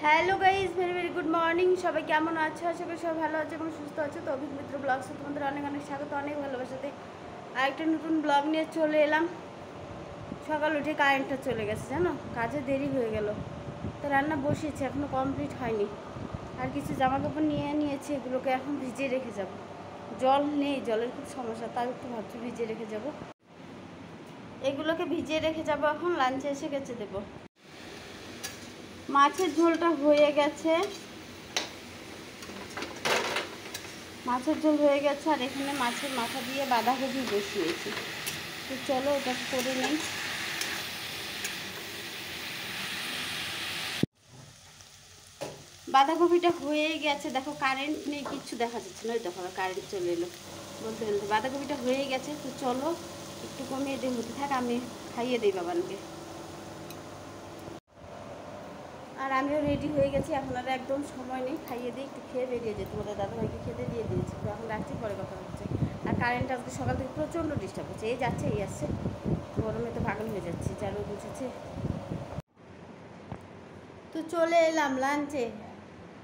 Hello guys, very very good morning. সবাই কেমন আছো? আশা করি সবাই ভালো আছে এবং সুস্থ আছে। তো অভিক মিত্র ব্লগসে তোমাদের অনেক অনেক স্বাগত, অনেক ভালোবাসাতে আরেকটা নতুন ব্লগ নিয়ে চলে এলাম। সকাল উঠে কারেন্টটা চলে গেছে, জানো, কাজে দেরি হয়ে গেল। তো রান্না বসিয়েছি, এখনও কমপ্লিট হয়নি। আর কিছু জামা কাপড় নিয়ে নিয়েছি, এগুলোকে এখন ভিজিয়ে রেখে যাব। জল নেই, জলের খুব সমস্যা, তাই একটু ভাবছি ভিজিয়ে রেখে যাব। এগুলোকে ভিজিয়ে রেখে যাব, এখন লাঞ্চে এসে গেছে দেবো। মাছের ঝোলটা হয়ে গেছে, মাছের ঝোল হয়ে গেছে। আর এখানে মাছের মাথা দিয়ে বাঁধাকপি বসিয়েছি। তো চলো এটা করে নেই। বাঁধাকপিটা হয়ে গেছে, দেখো কারেন্ট নেই, কিচ্ছু দেখা যাচ্ছে না। ওই দেখো কারেন্ট চলে এলো বলতে বলতে। বাঁধাকপিটা হয়ে গেছে। তো চলো একটু কমিয়ে দিয়ে হতে থাক, আমি খাইয়ে দিই বাবানকে। আর আমিও রেডি হয়ে গেছি, এখন আর একদম সময় নেই, খাইয়ে দিয়ে একটু খেয়ে বেরিয়ে যেতে। তোমাদের দাদাভাইকে খেতে দিয়ে দিয়েছি, তো এখন রাখছি, পরে কথা হচ্ছে। আর কারেন্ট আজকে সকাল থেকে প্রচণ্ড ডিস্টার্ব হচ্ছে, এই যাচ্ছে এই আসছে, গরমে তো পাগল হয়ে যাচ্ছি, চারও বুঝেছে। তো চলে এলাম লাঞ্চে।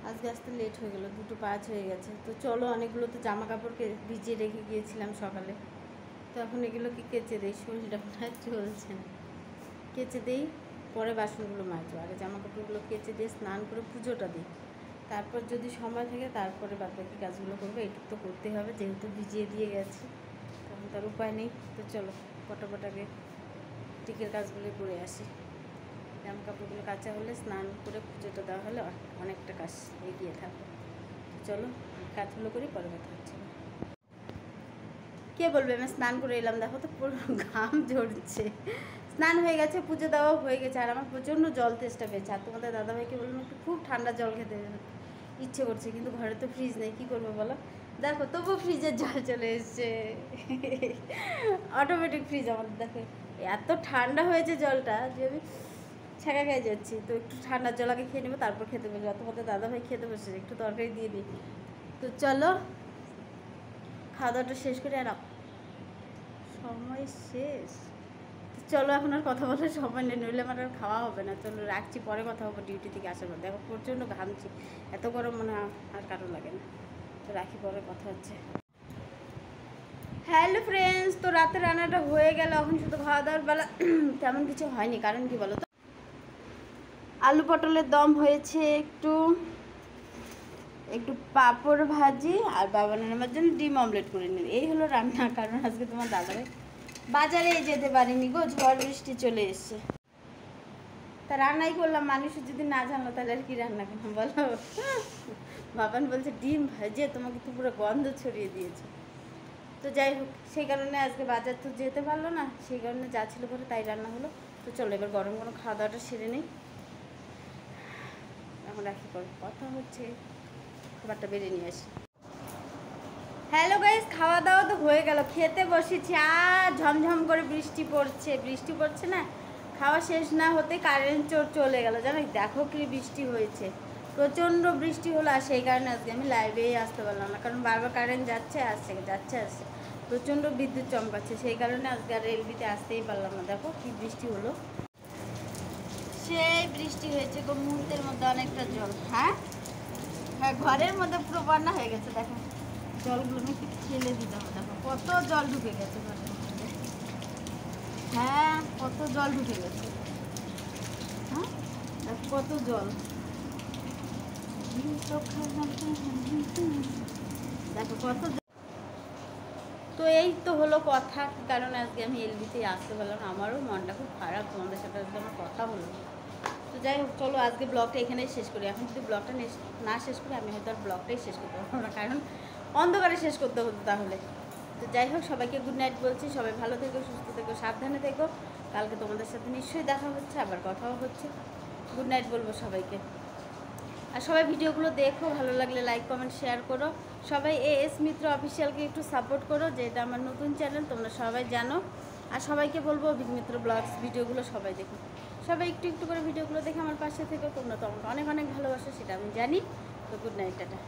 আজকে আসতে লেট হয়ে গেলো, 2:05 হয়ে গেছে। তো চলো, অনেকগুলো তো জামা কাপড়কে ভিজিয়ে রেখে গিয়েছিলাম সকালে। তো এখন এগুলোকে কেচে দিই, শরীরটা মনে চলছে না, কেচে দিই, পরে বাসনগুলো মাজবো। আগে জামা কাপড়গুলো কেচে দিয়ে স্নান করে পুজোটা দিই, তারপর যদি সময় থাকে তারপরে বাকি কাজগুলো করবো। এটুকু তো করতে হবে, যেহেতু ভিজিয়ে দিয়ে গেছি, তখন তার উপায় নেই। তো চলো পটাপটাকে টিকের কাজগুলো করে আসি। জামা কাপড়গুলো কাচা হলে, স্নান করে পুজোটা দেওয়া হলে অনেকটা কাজ এগিয়ে থাকবে। চলো কাজগুলো করি, পরে কথা হচ্ছে। কে বলবে আমি স্নান করে এলাম, দেখো তো পুরো ঘাম ঝরছে। স্নান হয়ে গেছে, পুজো দেওয়াও হয়ে গেছে, আর আমার প্রচণ্ড জল তেষ্টা পেয়েছে। আর তোমাদের দাদাভাইকে বললাম একটু খুব ঠান্ডা জল খেতে ইচ্ছে করছে, কিন্তু ঘরে তো ফ্রিজ নেই, কী করবো বলো। দেখো তবুও ফ্রিজের জল চলে এসছে, অটোমেটিক ফ্রিজ আমাদের। দেখো এত ঠান্ডা হয়েছে জলটা যে আমি ছ্যাঁকা খেয়ে যাচ্ছি। তো একটু ঠান্ডার জল আগে খেয়ে নেবো, তারপর খেতে বসবো। তোমাদের দাদাভাই খেতে বসে, একটু তরকারি দিয়ে দিই। তো চলো খাওয়া দাওয়াটা শেষ করে, আর সময় শেষ। চলো এখন আর কথা বলার সময় নেই, নইলে আমার আর খাওয়া হবে না। চলো রাখছি, পরে কথা হবে ডিউটি থেকে আসার পর। দেখো প্রচণ্ড ঘামছি, এত গরম মনে আর কারো লাগে না। তো রাখি, পরে কথা হচ্ছে। হ্যালো ফ্রেন্ডস, তো রাতে রান্নাটা হয়ে গেল, এখন শুধু খাওয়া দাওয়ার বেলা তেমন কিছু হয়নি। কারণ কি বলো তো, আলু পটলের দম হয়েছে, একটু একটু পাঁপড় ভাজি, আর বাবানের আমার জন্য ডিম অমলেট করে নিন। এই হলো রান্না। কারণ আজকে তোমার দাদাভাই বাজারে যেতে পারিনি গো, ঝড় বৃষ্টি চলে এসছে। তা রান্নাই করলাম, মানুষ যদি না জানলো তাহলে আর কি রান্না করলাম বলো। বাবান বলছে ডিম ভাজে তোমাকে তো পুরো গন্ধ ছড়িয়ে দিয়েছে। তো যাই হোক, সেই কারণে আজকে বাজার তো যেতে পারলো না, সেই কারণে যা ছিল করে তাই রান্না হলো। তো চলো এবার গরম গরম খাওয়া দাওয়াটা সেরে নেই, এখন রাখি, পরে কথা হচ্ছে। খাবারটা বেড়ে নিয়ে আসি। হ্যালো গাইস, খাওয়া দাওয়া তো হয়ে গেল, খেতে বসেছি। আর ঝমঝম করে বৃষ্টি পড়ছে, বৃষ্টি পড়ছে না, খাওয়া শেষ না হতে কারেন্ট চলে গেল, জানো। দেখো কি বৃষ্টি হয়েছে, প্রচণ্ড বৃষ্টি হলো। আর সেই কারণে আজকে আমি লাইভেই আসতে পারলাম না, কারণ বারবার কারেন্ট যাচ্ছে আসছে, যাচ্ছে আসছে, প্রচণ্ড বিদ্যুৎ চমকাচ্ছে। সেই কারণে আজকে আর এলবিতে আসতেই পারলাম না। দেখো কি বৃষ্টি হলো, সেই বৃষ্টি হয়েছে গো, মুহূর্তের মধ্যে অনেকটা জল। হ্যাঁ হ্যাঁ, ঘরের মধ্যে পুরো বন্যা হয়ে গেছে। দেখো জলগুলো একটু ঠেলে দিতে হবে, দেখো কত জল ঢুকে গেছে ঘরের মধ্যে। হ্যাঁ কত জল ঢুকে গেছে, হ্যাঁ দেখো কত জল। দেখো কত। তো এই তো হলো কথা, কারণ আজকে আমি এলবিতে আসতে পারলাম না। আমারও মনটা খুব খারাপ, তোমাদের সাথে আজকে আমার কথা হলো। তো যাই হোক, চলো আজকে ব্লগটা এখানেই শেষ করি। এখন যদি ব্লগটা না শেষ করি, আমি হয়তো আর ব্লগটাই শেষ করতে পারবো না, কারণ অন্ধকারে শেষ করতে হতো তাহলে। তো যাই হোক, সবাইকে গুড নাইট বলছি। সবাই ভালো থেকো, সুস্থ থেকো, সাবধানে থেকো। কালকে তোমাদের সাথে নিশ্চয়ই দেখা হচ্ছে, আবার কথাও হচ্ছে। গুড নাইট বলবো সবাইকে। আর সবাই ভিডিওগুলো দেখো, ভালো লাগলে লাইক কমেন্ট শেয়ার করো। সবাই এস মিত্র অফিসিয়ালকে একটু সাপোর্ট করো, যে এটা আমার নতুন চ্যানেল, তোমরা সবাই জানো। আর সবাইকে বলবো অভিক মিত্র ব্লগস ভিডিওগুলো সবাই দেখো। সবাই একটু একটু করে ভিডিওগুলো দেখে আমার পাশে থেকো। তোমরা তো আমাকে অনেক অনেক ভালোবাসো, সেটা আমি জানি। তো গুড নাইট, টাটা।